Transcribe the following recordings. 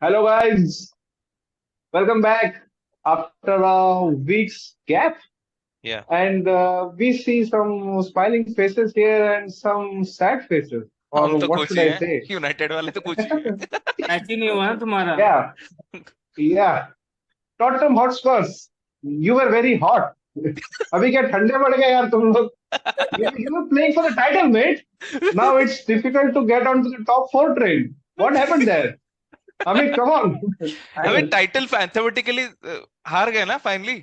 Hello, guys. Welcome back after a week's gap. Yeah, And we see some smiling faces here and some sad faces. हम Or तो what खुश should he I हैं। say? United वाले तो खुश ही हैं। Match ही नहीं हुआ ना तुम्हारा। Yeah, yeah. Tottenham Hotspurs. You were very hot. अभी क्या ठंडे पड़ गए यार तुम लोग? You were playing for the title, mate. Now it's difficult to get onto the top four train. What happened there? I mean, come on. हमें title mathematically हार गए ना फाइनली।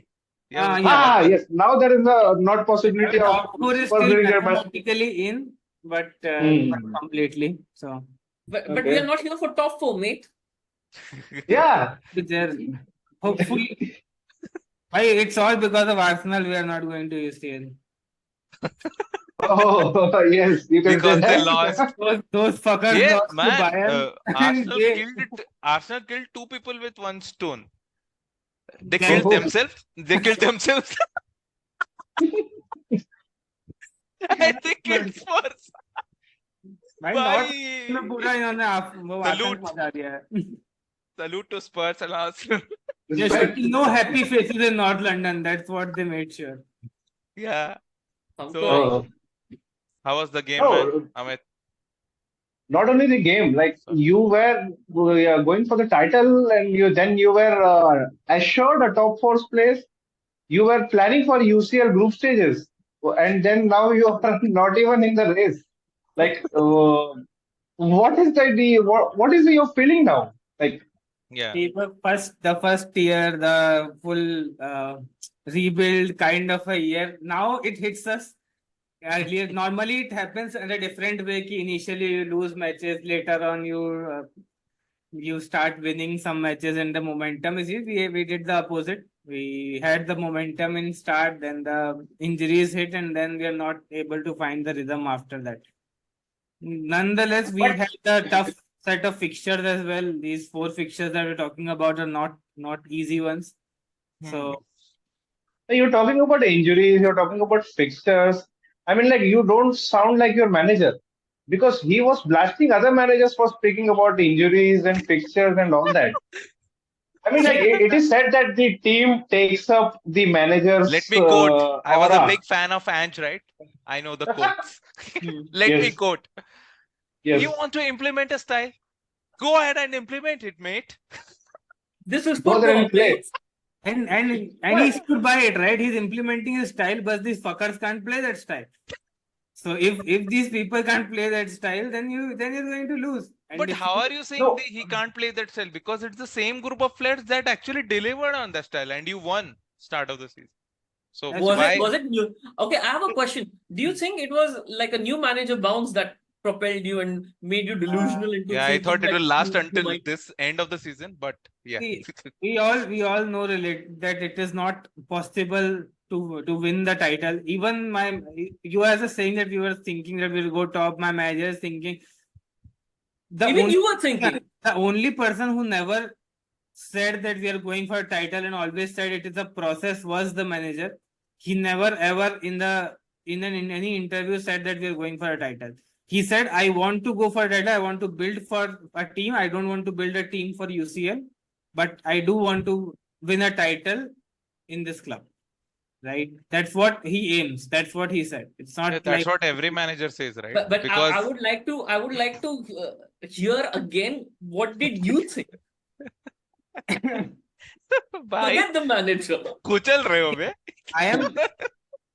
या हाँ, क्या yeah. बात Ah, कर yes. Now there is a not I possibility mean, of top four is Spurs still winning their match. mathematically in, but not Hmm. completely. So, But we are Okay. not here for top four, mate. Yeah. but there, hopefully, why it's all because of Arsenal. We are not going to UCL. Oh, yes. You can say because they that. lost. Those fuckers Yeah, lost to man. Bayern, and Arsenal they killed it. Arsenal killed two people with one stone. They then killed Oh, themselves. They killed themselves. And they killed Spurs. भाई north में Bye. पूरा इन्होंने वो आतंक Salute. मचा दिया है. Salute to Spurs and Arsenal. There should respect. be no happy faces in North London. That's what they made sure. Yeah. हमको So, Oh, how was the game, man? no, Amit? not only the game. Like Sorry. you were going for the title, and you were assured a top four place. You were planning for UCL group stages, and then now you are not even in the race. Like, what is what is your feeling now? Like, Yeah. The first year, the full rebuild kind of a year. Now it hits us. Earlier, normally it happens in a different way. Ki initially you lose matches, later on you start winning some matches, and the momentum is it. We did the opposite. We had the momentum in start, then the injuries hit, and then we are not able to find the rhythm after that. Nonetheless, we but had a tough set of fixtures as well. These four fixtures that we're talking about are not easy ones. So you're talking about injuries. You're talking about fixtures. I mean, like you don't sound like your manager because he was blasting other managers for speaking about injuries and fixtures and all that. I mean, like it is said that the team takes up the Let manager's me quote. I was a aura. big fan of Ange, right? I know the quotes. Let me Yes, quote. You yes. want to implement a style? Go ahead and implement it, mate. This is Go there football, and play. mate. and he stood by it, right? He's implementing his style, but these fuckers can't play that style. So if these people can't play that style, then you're going to lose. And But if how are you saying No, that he can't play that style? Because it's the same group of players that actually delivered on that style and you won start of the season. So That's Was why? it new? Okay, I have a question. Do you think it was like a new manager bounce that propelled you and made you delusional into Yeah, I thinking thought it that will last you until might? this end of the season, but yeah. see, we all know that it is not possible to win the title. Even you as a saying that we were thinking that we'll go top. My manager is thinking the Even only you were thinking. the only person who never said that we are going for a title and always said it is a process was the manager. He never ever in any interview said that we are going for a title. He said, I want to go for a title. I want to build for a team. I don't want to build a team for UCL, but I do want to win a title in this club. Right? That's what he aims. That's what he said. It's Yeah, not that's like what every manager says, right? But I Because would like to hear again. What did you think? भाई Forget the manager. कुचल रहे हो बे. I am.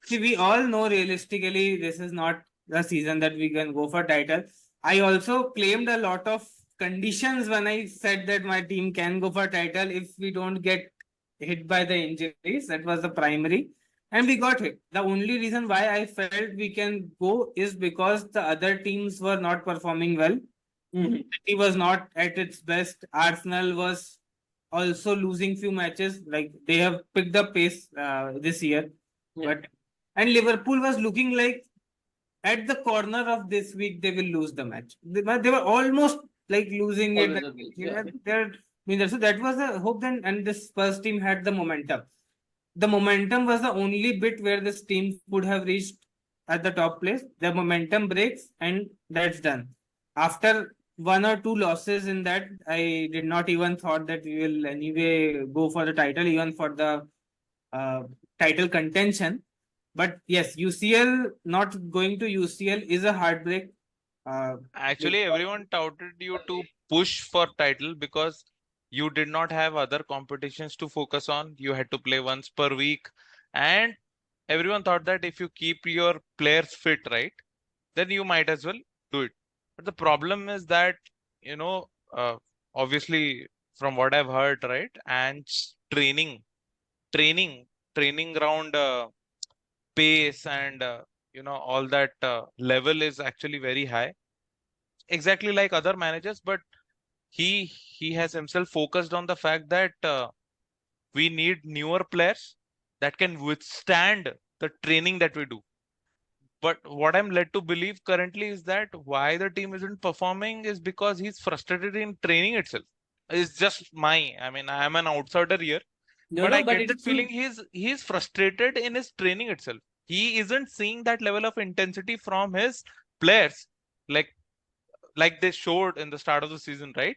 See, we all know realistically this is not the season that we can go for title. I also claimed a lot of conditions when I said that my team can go for title if we don't get hit by the injuries. That was the primary. And we got hit. The only reason why I felt we can go is because the other teams were not performing well. Mhm. City was not at its best. Arsenal was also losing few matches. Like they have picked up pace this year. Yeah. But and Liverpool was looking like at the corner of this week they will lose the match. They were almost like losing it. Always again. Yeah. So that was the hope. Then and this first team had the momentum. The momentum was the only bit where this team could have reached at the top place. The momentum breaks and that's done. After one or two losses in that. I did not even thought that we will anyway go for the title, even for the uh, title contention. But yes, UCL, not going to UCL is a heartbreak. Actually, everyone touted you to push for title because you did not have other competitions to focus on. You had to play once per week, and everyone thought that if you keep your players fit, right, then you might as well do it. But the problem is that, you know, obviously, from what I've heard, right, and training, training ground pace and all that level is actually very high, exactly like other managers. But he has himself focused on the fact that we need newer players that can withstand the training that we do. But what I'm led to believe currently is that why the team isn't performing is because he's frustrated in training itself. It's just I mean, I'm an outsider here, No, but no, I but get it's that feeling true. he's frustrated in his training itself. He isn't seeing that level of intensity from his players, like they showed in the start of the season, right?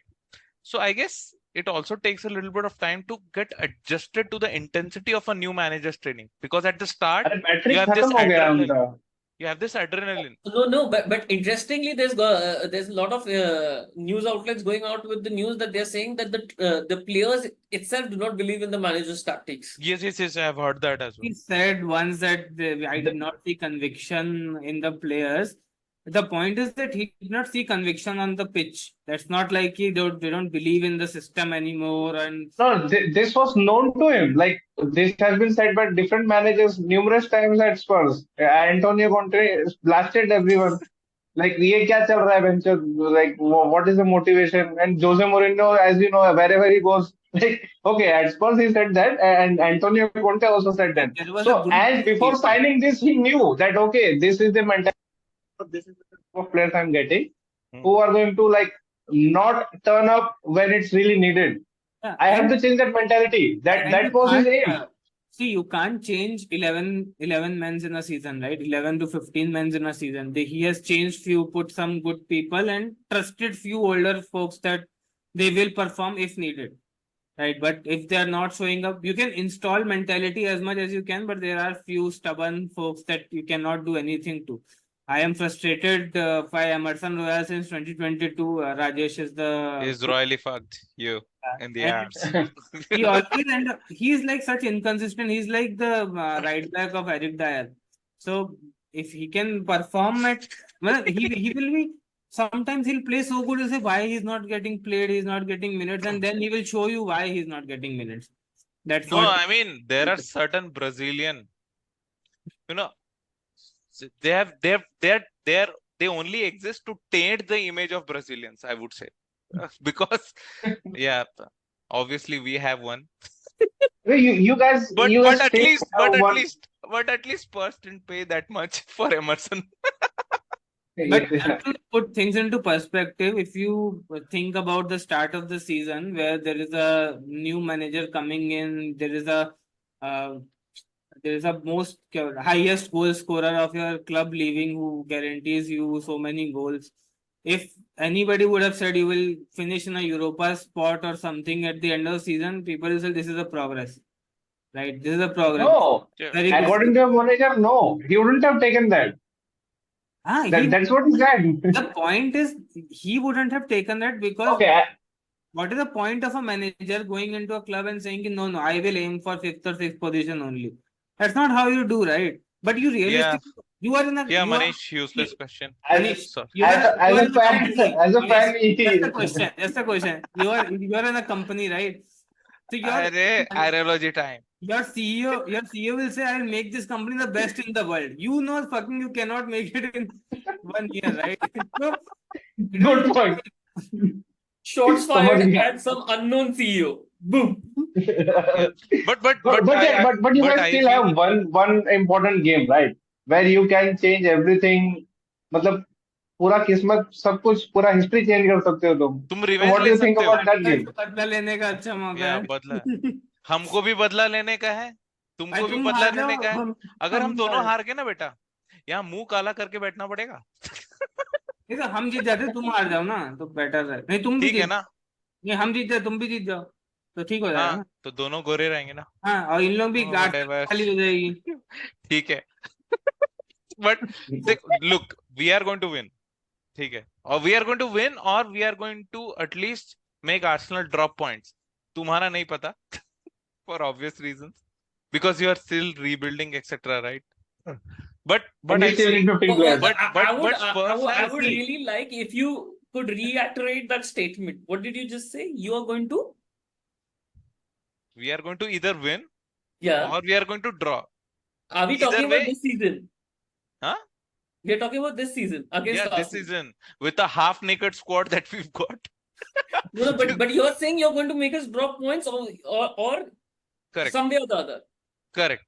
So I guess it also takes a little bit of time to get adjusted to the intensity of a new manager's training, because at the start अरे you matric have this खत्म हो गया adrenaline. उनका. You have this adrenaline. No, but interestingly, there's a lot of news outlets going out with the news that they're saying that the players itself do not believe in the manager's tactics. Yes, I have heard that as well. He said once that I did not see conviction in the players. The point is that he did not see conviction on the pitch. That's not like they don't believe in the system anymore. And No, this was known to him. Like this has been said by different managers numerous times at Spurs. Antonio Conte blasted everyone. Like ये क्या चल रहा है venture? Like what is the motivation? And Jose Mourinho, as you know, wherever he goes, like okay, at Spurs he said that, and Antonio Conte also said that. there was a So group and of before people. signing this, he knew that okay, this is the mentality, this is the type of players I'm getting, who are going to like not turn up when it's really needed. Yeah, I have to change that mentality. and That you was his can't aim. see, you can't change 11 men's in a season, right? 11 to 15 men's in a season. He has changed few, put some good people, and trusted few older folks that they will perform if needed, right? But if they are not showing up, you can install mentality as much as you can, but there are few stubborn folks that you cannot do anything to. I am frustrated by Emerson Royal since 2022. Rajesh is the He's royally fucked you in the and arms. he always end up, he's like such inconsistent. He's like the right back of Eric Dyer. So if he can perform at, well, he will be. Sometimes he'll play so good. You say why he's not getting played. He's not getting minutes, and then he will show you why he's not getting minutes. That's No, what. I mean, there are certain Brazilian, you know, they have they only exist to taint the image of Brazilians, I would say. Because yeah, obviously we have one. You guys, But you but guys at take least but at one. least but at least Spurs didn't pay that much for Emerson. But you have to put things into perspective. If you think about the start of the season, where there is a new manager coming in, uh, there is a most highest goal scorer of your club leaving who guarantees you so many goals. If anybody would have said you will finish in a Europa spot or something at the end of the season, people will say this is a progress, right? This is a progress. No, Yeah. Very good. according to your manager, no, he wouldn't have taken that. That's what he said. The point is, he wouldn't have taken that because Okay, what is the point of a manager going into a club and saying, no, I will aim for fifth or sixth position only? That's not how you do, right? But you Yeah. realistically, you are in a, Yeah, you are, Manish, useless question. Manish, Sorry. as a in a fan, company. as a fan, Manish, just a question. You are in a company, right? So Arre, aerology time. your CEO will say, I will make this company the best in the world. You know, fucking, you cannot make it in 1 year, right? So, it will good point. Shots समझ fired गया. at some unknown CEO. Boom. Yeah. But You but guys I still feel have one important game, right? Where you can change everything. मतलब पूरा किस्मत सब कुछ पूरा history change कर सकते हो तुम. तुम So रिवेंज what do ले you think सकते हो. about that game? बदला लेने का अच्छा मौका या है. बदला, हमको भी बदला लेने का है, भाई तुमको भी तुम बदला हार लेने का जाओ, है. अगर हम दोनों हार गए ना बेटा, यहाँ मुंह काला करके बैठना पड़ेगा. देखो हम जीत जाते तुम हार जाओ ना तो बेटर है, नहीं तुम भी ठीक है जीत, ना? नहीं हम जीत जाए तुम भी जीत जाओ तो ठीक हो जाएगा हाँ, ना। तो दोनों गोरे रहेंगे ना। हाँ और इन लोग भी गार्ड व्हाटएवर। खाली हो जाएगी। ठीक है। But look, we are going to win, ठीक है, और we are going to win, और we are going to at least make Arsenal drop points. तुम्हारा नहीं पता, for obvious reasons, because you are still rebuilding, etc., right? But And you I still see, need 15 players. but Spurs I have, would see, really like if you could reiterate that statement. What did you just say? You are going to? we are going to either win Yeah. or we are going to draw. Are we Either talking about way, this season? huh? We are talking about this season against Yeah, this Arsenal. season with a half naked squad that we've got. No, but you are saying you're going to make us drop points or Correct, some way or the other. correct.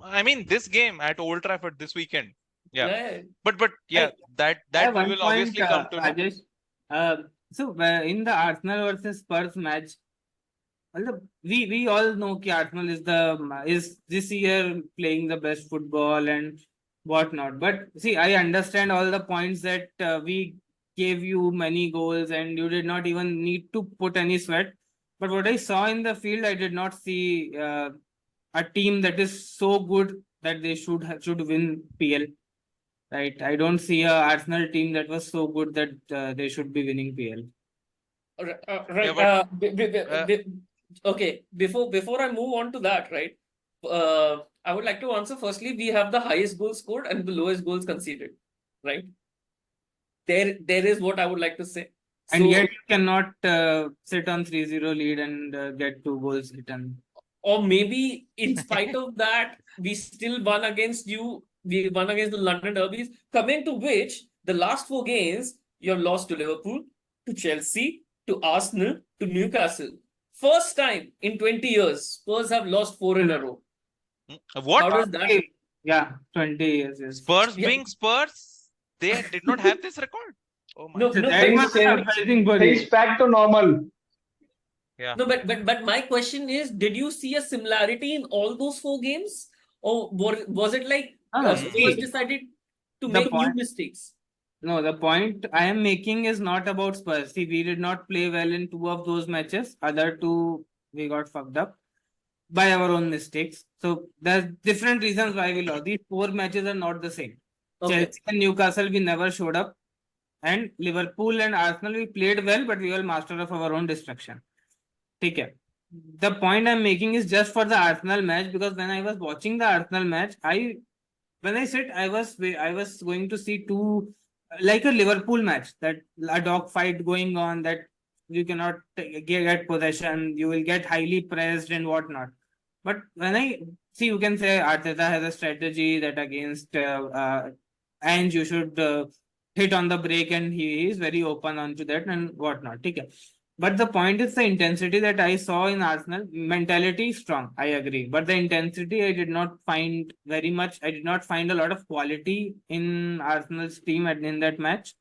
I mean, this game at Old Trafford this weekend. Yeah, Yeah. but yeah, I that have we one will point, obviously come to know. Rajesh. In the Arsenal versus Spurs match, we all know कि Arsenal is this year playing the best football and whatnot. But see, I understand all the points that we gave you many goals and you did not even need to put any sweat. But what I saw in the field, I did not see a team that is so good that they should win PL. Right? I don't see a Arsenal team that was so good that they should be winning PL. Yeah, Right. but Okay. Before I move on to that, right? I would like to answer. Firstly, we have the highest goals scored and the lowest goals conceded. Right. There is what I would like to say. And yet So, you cannot sit on 3-0 lead and get 2 goals written. or maybe in spite of that, we still won against you. We won against the London derbies. Coming to which, the last 4 games, you have lost to Liverpool, to Chelsea, to Arsenal, to Newcastle. First time in 20 years, Spurs have lost 4 in a row. what? How does that? Yeah, 20 years. Yes. Spurs Yeah. being Spurs, they did not have this record. Oh my No, So no, that Things must be change. surprising for Things you. back to normal. Yeah. no, but my question is, did you see a similarity in all those 4 games, or was it like Spurs See, decided to the make new point. mistakes? No, the point I am making is not about Spurs. See, we did not play well in 2 of those matches. Other 2, we got fucked up by our own mistakes. So there's different reasons why we lost. These 4 matches are not the same. Okay. Chelsea and Newcastle, we never showed up. And Liverpool and Arsenal, we played well, but we were master of our own destruction. ठीक है. The point I'm making is just for the Arsenal match, because when I was watching the Arsenal match, when I said I was going to see two, like a Liverpool match, that a dog fight going on, that you cannot get possession, you will get highly pressed and whatnot. But when I see, you can say Arteta has a strategy that against Ange you should hit on the brake, and he is very open onto that and whatnot. Okay. But the point is the intensity that I saw in Arsenal, mentality is strong, I agree. But the intensity I did not find very much. I did not find a lot of quality in Arsenal's team in that match.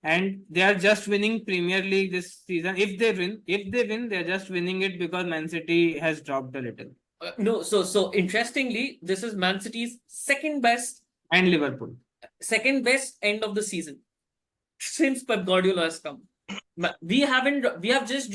And they are just winning Premier League this season. If they win, they're just winning it because Man City has dropped a little. No, so interestingly, this is Man City's second best And Liverpool. end of the season since Pep Guardiola has come. We have just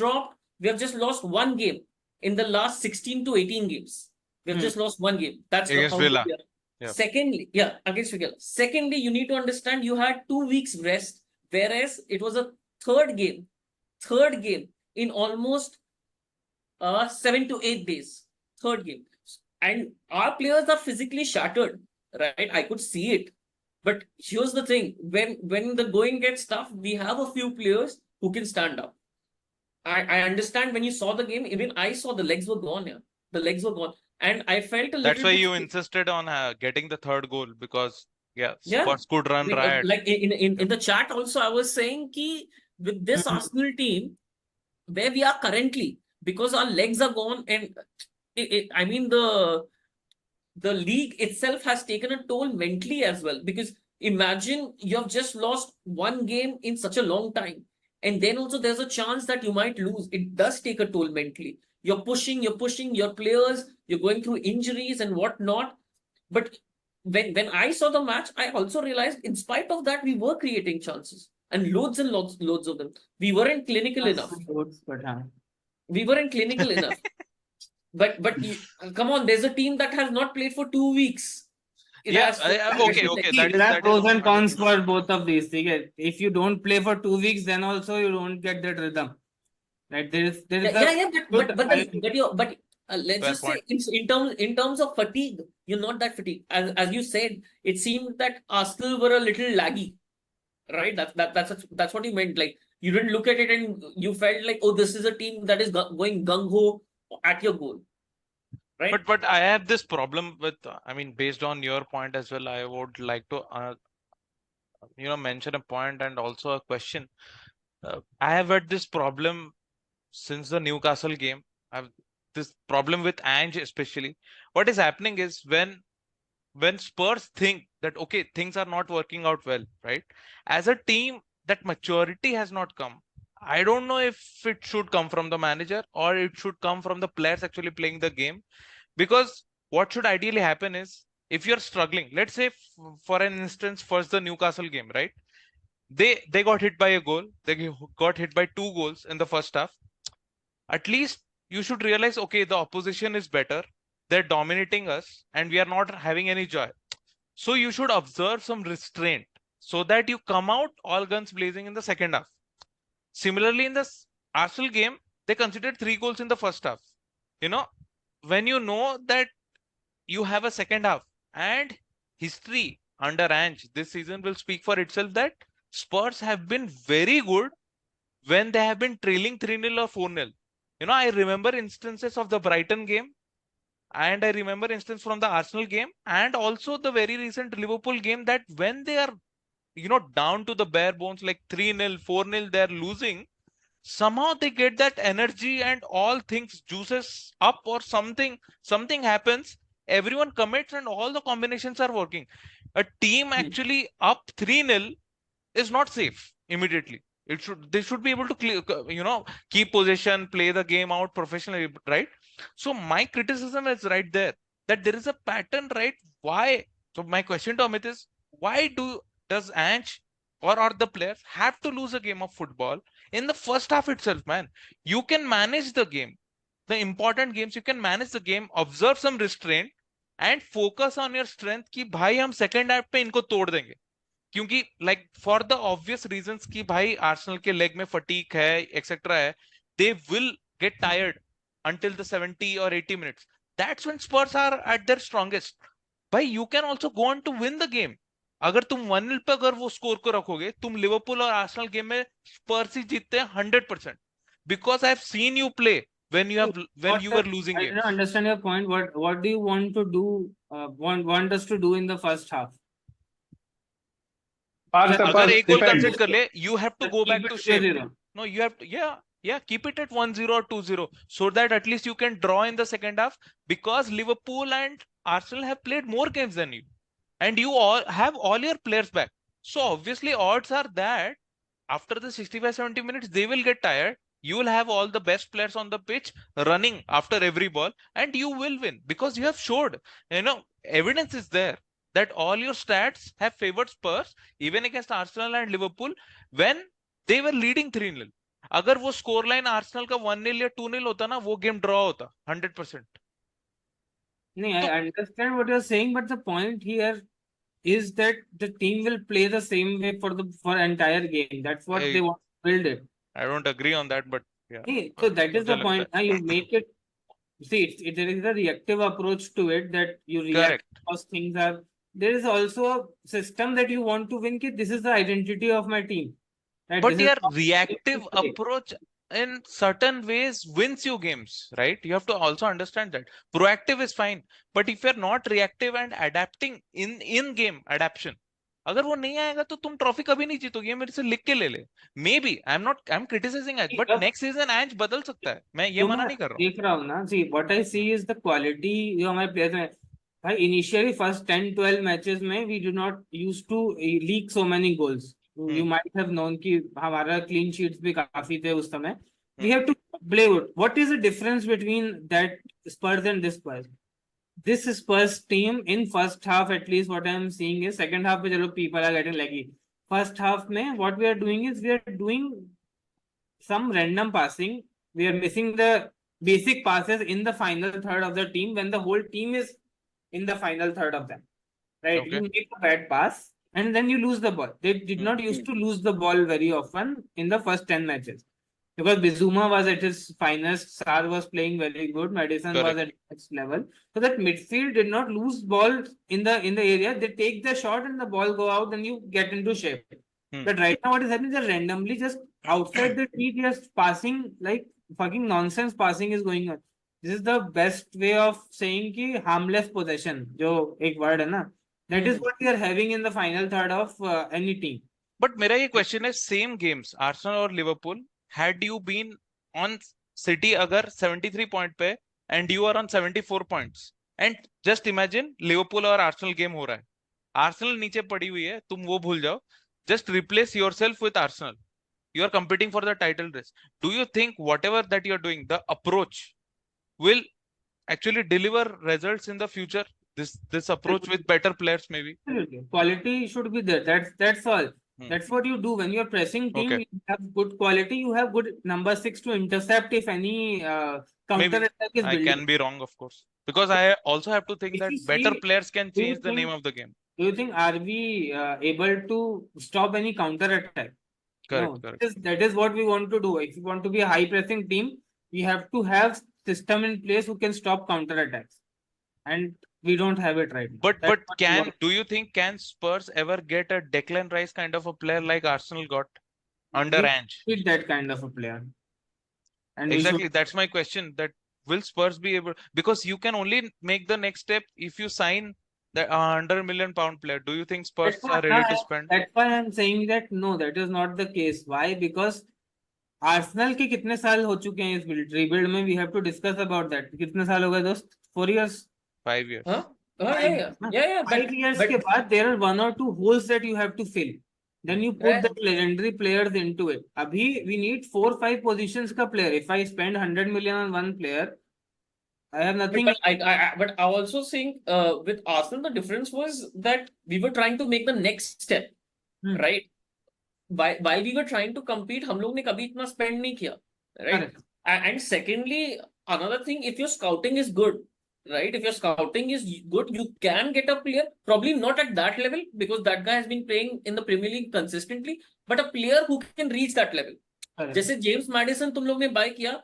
lost one game in the last 16 to 18 games. We have just lost one game. That's Against how good Villa. we are. Yeah. Secondly, against Villa. Secondly, you need to understand you had 2 weeks rest, whereas it was a third game in almost 7 to 8 days. Third game. And our players are physically shattered, right? I could see it. But here's the thing: when the going gets tough, we have a few players who can stand up. I understand when you saw the game, even I saw the legs were gone. Yeah, the legs were gone, and I felt a That's little why bit. you insisted on getting the third goal, because Yeah, Spurs could run riot. like in the chat also, I was saying ki with this Arsenal team where we are currently, because our legs are gone, and I mean the league itself has taken a toll mentally as well, because imagine you have just lost one game in such a long time, and then also there's a chance that you might lose. It does take a toll mentally. You're pushing your players, you're going through injuries and whatnot. But when I saw the match, I also realized in spite of that we were creating chances. and loads of them. We weren't clinical enough. But We weren't clinical enough. But come on, there's a team that has not played for 2 weeks. It Yeah, has okay, okay. see, That is there are that is pros and cons 100%. for both of these. Okay? If you don't play for 2 weeks, then also you don't get that rhythm. Right? There is yeah, good. let's Fair just say point. in terms of fatigue, you're not that fatigued. As you said, it seemed that Arsenal were a little laggy, right? That's what you meant. Like, you didn't look at it and you felt like, oh, this is a team that is going gung ho at your goal, right? But I have this problem with, I mean, based on your point as well, I would like to mention a point and also a question. I have had this problem since the Newcastle game. I've this problem with Ange especially. What is happening is when Spurs think that okay, things are not working out well, right? As a team, that maturity has not come. I don't know if it should come from the manager or it should come from the players actually playing the game. Because what should ideally happen is if you're struggling, let's say for an instance, first the Newcastle game, right? They got hit by a goal. They got hit by 2 goals in the first half. At least you should realize, okay, the opposition is better. They're dominating us and we are not having any joy. So you should observe some restraint so that you come out all guns blazing in the second half. Similarly, in the Arsenal game, they considered 3 goals in the first half. You know, when you know that you have a second half and history under Ange this season will speak for itself that Spurs have been very good when they have been trailing 3-0 or 4-0. I remember instances of the Brighton game and I remember instance from the Arsenal game and also the very recent Liverpool game that when they are, down to the bare bones like 3-0, 4-0, they're losing. Somehow they get that energy and all things juices up or something happens. Everyone commits and all the combinations are working. A team actually up 3-0 is not safe immediately. They should be able to keep possession, play the game out professionally, right? So my criticism is right there that there is a pattern, right? Why? So my question to Amit is why does Ange or the players have to lose a game of football in the first half itself, man? You can manage the game. The important games you can manage the game, observe some restraint and focus on your strength कि भाई हम second half पे इनको तोड़ देंगे. क्योंकि like for the obvious reasons कि भाई आर्सेनल के लेग में फटीक है एक्सेट्रा है, they will get tired until the 70 or 80 minutes. That's when Spurs are at their strongest. भाई you can also go on to win the game. अगर तुम 1-0 पे अगर वो स्कोर को रखोगे, तुम लिवरपूल और आर्सेनल गेम में स्पर्स ही जीतते हैं 100%. Because I have seen you play when you were losing I games. don't understand your point. What do you want to do? Want us to do in the first half? अगर एक गोल defend. कंसीड कर ले, you have to go Keep back it to shape. 0. No, you have to, yeah, keep it at 1-0 or 2-0 so that at least you can draw in the second half because Liverpool and Arsenal have played more games than you and you all have all your players back. So obviously odds are that after the 65-70 minutes, they will get tired. You will have all the best players on the pitch running after every ball and you will win because you have showed, evidence is there that all your stats have favored Spurs even against Arsenal and Liverpool when they were leading 3-0. अगर वो score line Arsenal का 1-0 या 2-0 होता ना, वो game draw होता 100%. No, I understand what you're saying, but the point here is that the team will play the same way for entire game. That's what they want to build it. I don't agree on that, but yeah. Hey, so that is the point. Now you make it. See, there is a reactive approach to it that you react because things are. There is also a system that you want to win. This is the identity of my team. Right? But This your is reactive approach in certain ways wins you games, right? You have to also understand that. Proactive is fine, but if you're not reactive and adapting in game adaptation, अगर वो नहीं आएगा तो तुम trophy कभी नहीं जीतोगे, मेरे से लिख के ले ले. Maybe I'm criticizing Ange, but next season Ange बदल सकता है. मैं ये मना नहीं कर रहा हूँ. देख रहा हूँ ना. See, what I see is the quality जो हमारे players में. भाई initially first 10-12 matches में we do not used to leak so many goals. You might have known कि हमारा clean sheets भी काफी थे उस समय. We have to play it. What is the difference between that Spurs and this Spurs? This Spurs team in first half at least what I am seeing is second half पे चलो people are getting leggy. first half में what we are doing is we are doing some random passing. We are missing the basic passes in the final third of the team when the whole team is in the final third of them. Right? Okay. You make a bad pass and then you lose the ball. They did not used to lose the ball very often in the first 10 matches. Because Bizuma was at his finest, Sar was playing very good, Madison was Correct. at next level. So that midfield did not lose ball in the area. They take the shot and the ball go out, and you get into shape. But right now, what is happening? They're randomly just outside the tee, just passing like fucking nonsense passing is going on. This is the best way of saying कि harmless possession, जो एक word है ना. That is what we are having in the final third of any team. But मेरा ये question है, same games, Arsenal और Liverpool, had you been on City अगर 73 point पे and you are on 74 points, and just imagine Liverpool और Arsenal game हो रहा है, Arsenal नीचे पड़ी हुई है, तुम वो भूल जाओ, just replace yourself with Arsenal. You are competing for the title race. Do you think whatever that you are doing, the approach will actually deliver results in the future? This approach with better players maybe. Absolutely. Quality should be there. That's all. That's what you do when you're pressing team. Okay. You have good quality. You have good number 6 to intercept if any counter attack is I building. can be wrong, of course, because I also have to think If that you better see- players can do you change the name think- of the game. Do you think are we able to stop any counter attack? Correct, No. correct. That is what we want to do. If you want to be a high pressing team, we have to have system in place who can stop counter attacks, and we don't have it right now. But That's what we want. do you think can Spurs ever get a Declan Rice kind of a player like Arsenal got under We Ange? need that kind of a player. And we should- Exactly, that's my question. That will Spurs be able, because you can only make the next step if you sign the £100 million player. Do you think Spurs That's are why ready to spend? that's why I'm saying that no, that is not the case. Why? Because Arsenal के कितने साल हो चुके हैं इस rebuild में? We have to discuss about that. कितने साल हो गए दोस्त? 4 years? 5 years. Huh? Yeah. 5 years के बाद there are 1 or 2 holes that you have to fill. Then you put the legendary players into it. Abhi we need 4-5 positions ka player. If I spend 100 million on one player, I have nothing. But I also think with Arsenal the difference was that we were trying to make the next step, right? While we were trying to compete, हम लोग ने कभी इतना spend नहीं किया, right? And secondly, another thing, if your scouting is good, right? If your scouting is good, you can get a player, probably not at that level because that guy has been playing in the Premier League consistently, but a player who can reach that level. जैसे James Madison तुम लोग ने buy किया,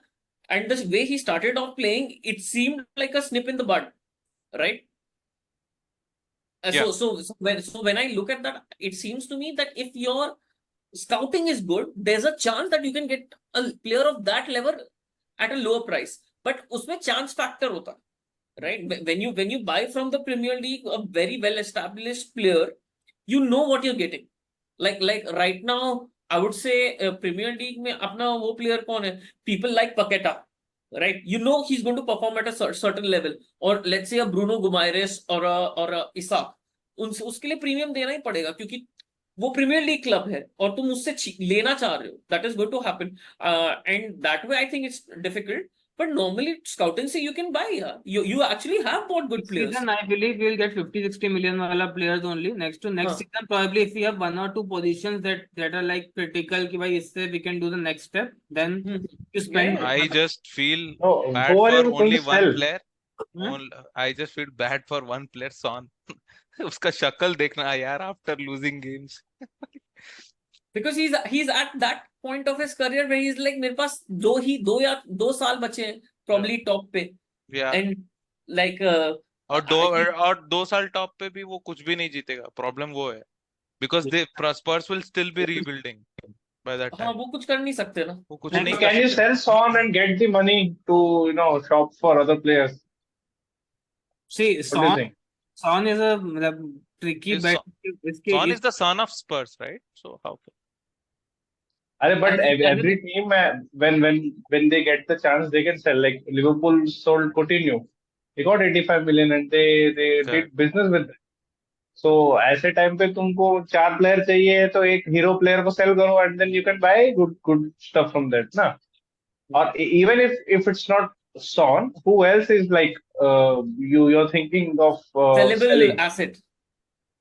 and the way he started off playing, it seemed like a snip in the bud, right? Yeah. So when I look at that, it seems to me that if your scouting is good, there's a chance that you can get a player of that level at a lower price. But उसमें chance factor होता, right? When you buy from the Premier League a very well established player, you know what you're getting. Like right now, I would say Premier League में अपना वो player कौन है? People like Paqueta, right? You know he's going to perform at a certain level. Or let's say a Bruno Guimaraes or a Isak. उसके लिए premium देना ही पड़ेगा क्योंकि वो प्रीमियर लीग क्लब है और तुम उससे लेना चाह रहे हो. That is going to happen and that way I think it's difficult, but normally scouting से you can buy. You actually have bought good players. Season, I believe we'll get 50-60 million wala players only. Next season, probably if we have 1 or 2 positions that are like critical कि भाई इससे we can do the next step, then you spend. I just feel bad who are for you going only to one sell? player. I just feel bad for one player, Son. उसका शक्ल देखना यार after losing games. Because he's at that point of his career where he's like मेरे पास दो साल बचे हैं probably top पे. Yeah. And like और 2 साल टॉप पे भी वो कुछ भी नहीं जीतेगा. प्रॉब्लम वो है because the Spurs will still be rebuilding by that time. हाँ वो कुछ कर नहीं सकते ना. वो कुछ नहीं Can you sell Son and get the money to shop for other players? See, What do you think? Son is a tricky bet. Son is the son of Spurs, right? So how? But every team, when they get the chance, they can sell. Like Liverpool sold Coutinho, they got 85 million, and they did business with them. So ऐसे time पे तुमको 4 player चाहिए तो एक hero player को cell करो, and then you can buy good stuff from that, ना? Or even if it's not Son, who else is like you're thinking of Sellable selling? asset.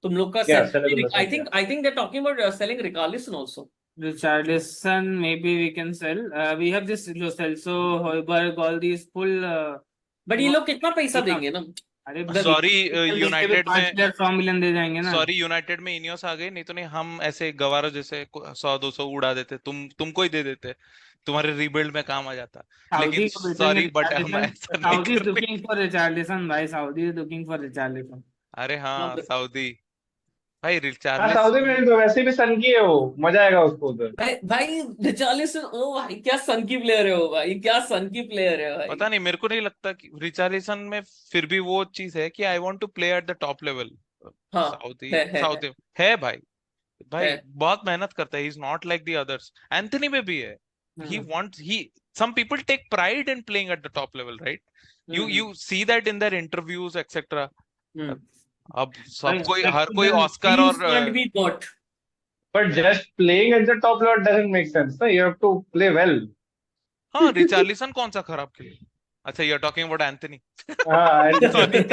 तुम लोग का Yeah, sellable I asset, think they're talking about selling Richarlison also. Richarlison, maybe we can sell. We have this Lo Celso, Højbjerg, all these full. But ये लोग कितना पैसा enough. देंगे ना? अरे सॉरी यूनाइटेड यूनाइटेड में 5 प्लेयर 100 मिलियन दे जाएंगे ना. सॉरी यूनाइटेड में इनियोस आ गए, नहीं तो नहीं हम ऐसे गवारों जैसे 100-200 उड़ा देते, तुमको ही दे देते, तुम्हारे रीबिल्ड में काम आ जाता। लेकिन Saudi को बेचेंगे सॉरी बट हम Richarlison. ऐसा नहीं Saudi is करते। looking for Richarlison, भाई. Saudi is looking for Richarlison. अरे हाँ हाँ, सऊदी भाई हाँ रिचार्लिस सऊदी में तो वैसे भी सन की है वो, मजा आएगा उसको उधर। भाई रिचार्लिसन, ओ भाई क्या सन की प्लेयर है वो, भाई क्या सन की प्लेयर है भाई। पता नहीं, मेरे को नहीं लगता कि रिचार्लिसन में फिर भी वो चीज है कि I want to play at the top level. हाँ सऊदी है सऊदी है भाई, भाई है। बहुत मेहनत करता है, he is not like the others. Anthony में भी है, he wants he some people take pride in playing at the top level, right? You see that in their interviews etc. अब सब कोई हर कोई ऑस्कर He और can't be got. But just playing at the top level doesn't make sense. No? You have to play well. हाँ Richarlison कौन सा खराब खेले? अच्छा, you are talking about Anthony. हाँ, Sorry.